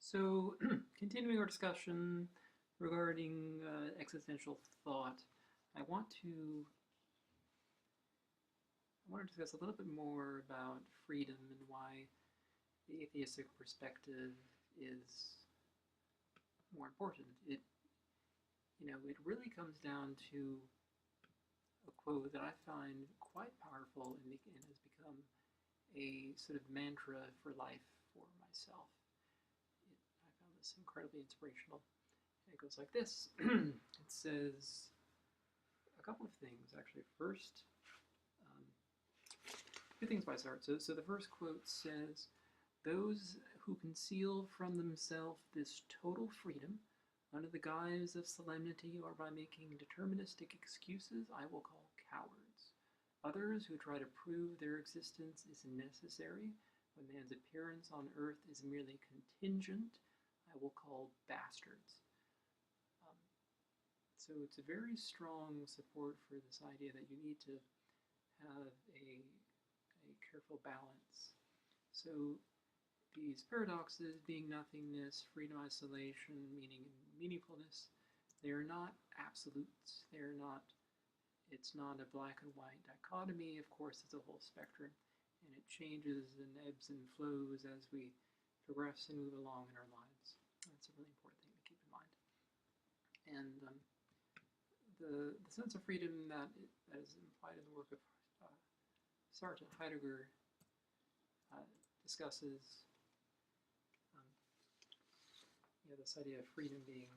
So, continuing our discussion regarding existential thought, I want to discuss a little bit more about freedom and why the atheistic perspective is more important. It really comes down to a quote that I find quite powerful and has become a sort of mantra for life for myself. I found this incredibly inspirational. It goes like this. It says a couple of things, actually. First, um, two things by start. So the first quote says, "Those who conceal from themselves this total freedom under the guise of solemnity or by making deterministic excuses I will call cowards. Others who try to prove their existence is necessary when man's appearance on earth is merely contingent I will call bastards." Um, so it's a very strong support for this idea that you need to have a careful balance. So these paradoxes, being nothingness, freedom, isolation, meaning, and meaningfulness, they are not absolutes. It's not a black and white dichotomy. Of course, it's a whole spectrum, and it changes and ebbs and flows as we progress and move along in our lives. That's a really important thing to keep in mind. And the sense of freedom that is implied in the work of Sartre and Heidegger discusses this idea of freedom being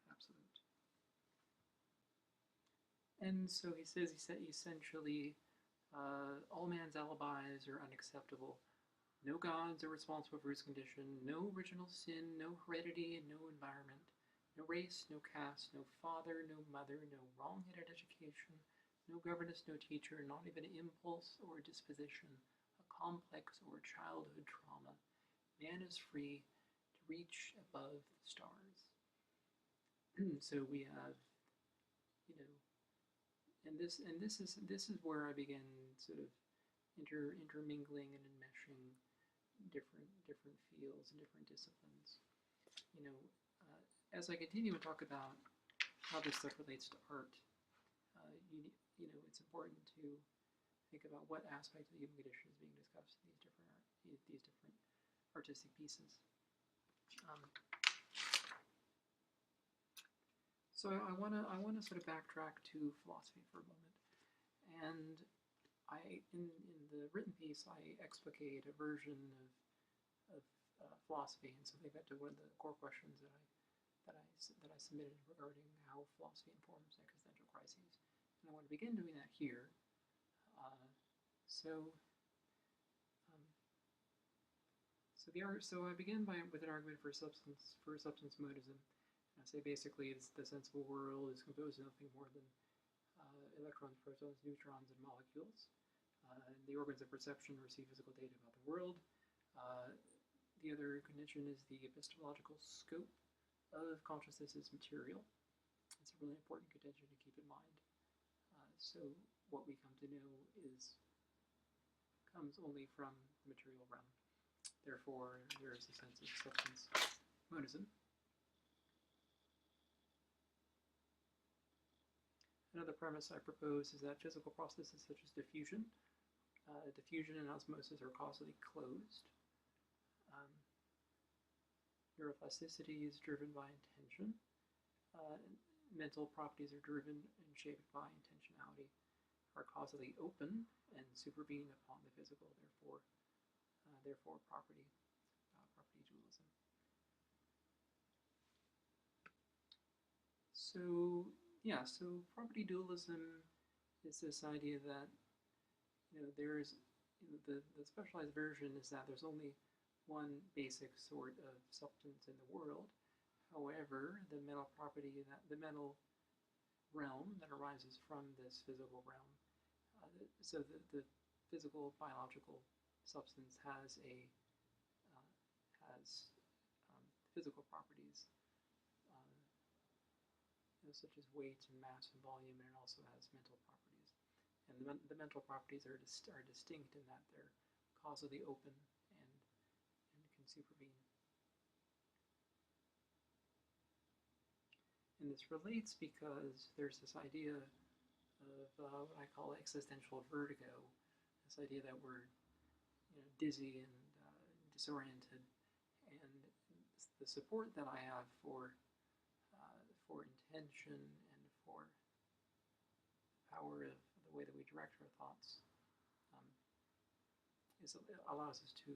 absolute. And so he says essentially all man's alibis are unacceptable. No gods are responsible for his condition, no original sin, no heredity, and no environment, no race, no caste, no father, no mother, no wrong-headed education, no governess, no teacher, not even an impulse or a disposition, a complex or childhood trauma. Man is free to reach above the stars. So we have, and this is where I begin sort of intermingling and enmeshing different fields and different disciplines. As I continue to talk about how this stuff relates to art, it's important to think about what aspect of the human condition is being discussed in these different artistic pieces. So I want to sort of backtrack to philosophy for a moment, and in the written piece I explicate a version of philosophy, and so I think that to one of the core questions that I submitted regarding how philosophy informs existential crises, and I want to begin doing that here. So I begin with an argument for substance modism. I say basically it's the sensible world is composed of nothing more than electrons, protons, neutrons, and molecules. The organs of perception receive physical data about the world. The other condition is the epistemological scope of consciousness is material. It's a really important contention to keep in mind. So what we come to know comes only from the material realm. Therefore, there is a sense of substance monism. Another premise I propose is that physical processes such as diffusion and osmosis are causally closed. Neuroplasticity is driven by intention. Mental properties are driven and shaped by intentionality, are causally open and supervene upon the physical, therefore property dualism. So property dualism is this idea that the specialized version is that there's only one basic sort of substance in the world. However, the mental realm that arises from this physical realm, so the physical biological substance has physical properties such as weight and mass and volume, and it also has mental properties. And the mental properties are distinct in that they're causally open and can supervene. And this relates because there's this idea of what I call existential vertigo, this idea that we're dizzy and disoriented, and the support that I have for intention and for the power of the way that we direct our thoughts allows us to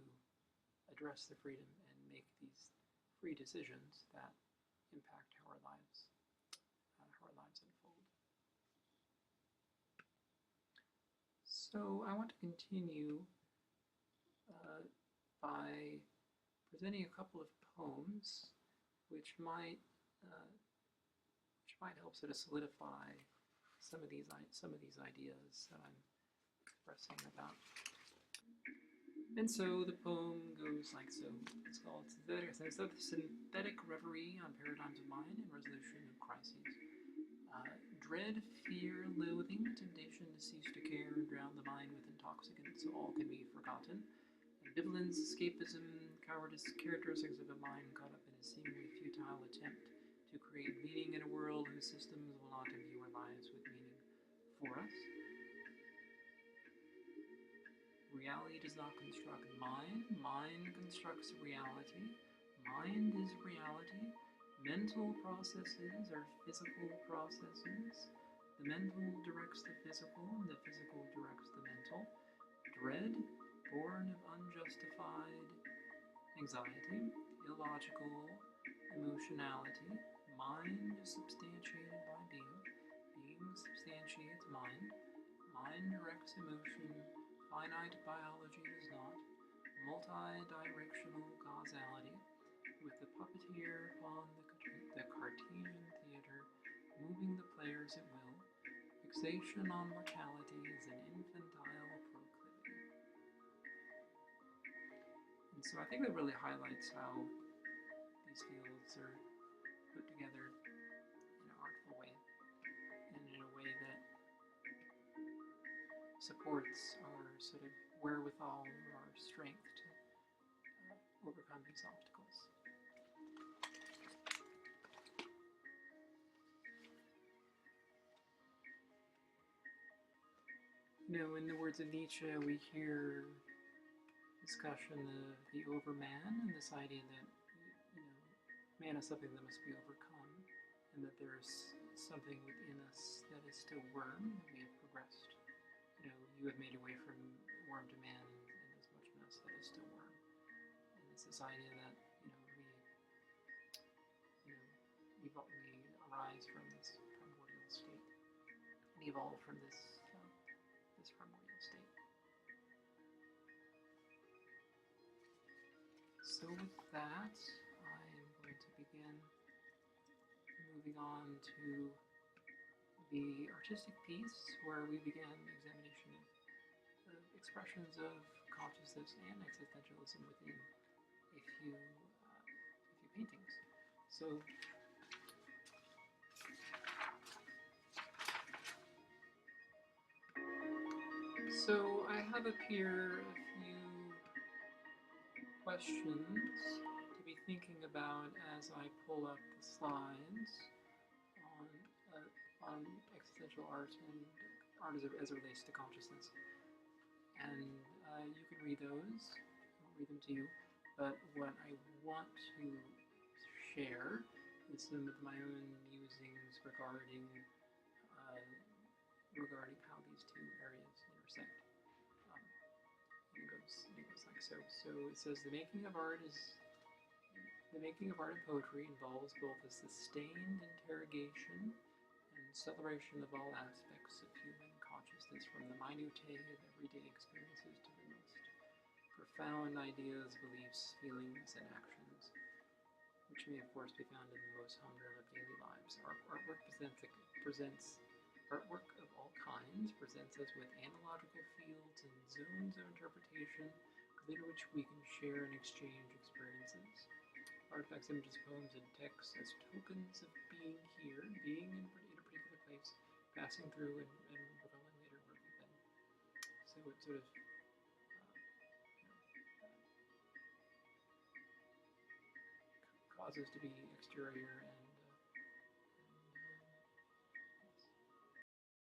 address the freedom and make these free decisions that impact how our lives unfold. So I want to continue by presenting a couple of poems which might help sort of solidify some of these ideas that I'm expressing about. And so the poem goes like so. It's called Synthetic Reverie on Paradigms of Mind and Resolution of Crises. Dread, fear, loathing, temptation to cease to care and drown the mind with intoxicants so all can be forgotten. Ambivalence, escapism, cowardice, characteristics of a mind caught up in a seemingly futile attempt to create meaning in a world whose systems will not imbue our lives with meaning for us. Reality does not construct mind. Mind constructs reality. Mind is reality. Mental processes are physical processes. The mental directs the physical, and the physical directs the mental. Dread, born of unjustified anxiety, illogical emotionality. Mind is substantiated by being. Being substantiates mind. Mind directs emotion. Finite biology does not. Multi-directional causality, with the puppeteer upon the Cartesian theater, moving the players at will. Fixation on mortality is an infantile proclivity. And so I think that really highlights how these fields are put together in an artful way, and in a way that supports our sort of wherewithal or our strength to overcome these obstacles. In the words of Nietzsche, we hear discussion of the overman and this idea that man is something that must be overcome, and that there's something within us that is still worm, and we have progressed. You have made your way from worm to man, and as much in us that is still worm. And it's this idea that we arise from this primordial state and evolve from this primordial state. So with that, I am going to begin moving on to the artistic piece, where we began examination of expressions of consciousness and existentialism within a few paintings. So I have up here a few questions to be thinking about as I pull up the slides on existential art and art as it relates to consciousness. And you can read those. I won't read them to you. But what I want to share is some of my own musings regarding how these two areas intersect. It goes like so. So it says the making of art and poetry involves both a sustained interrogation and celebration of all aspects of human consciousness, from the minutiae of everyday experiences to the most profound ideas, beliefs, feelings, and actions, which may of course be found in the most humdrum of daily lives. Artwork of all kinds presents us with analogical fields and zones of interpretation within which we can share and exchange experiences. Artifacts, images, poems, and texts as tokens of being here, being in a particular place, passing through and revealing later where we've been. So it sort of causes to be exterior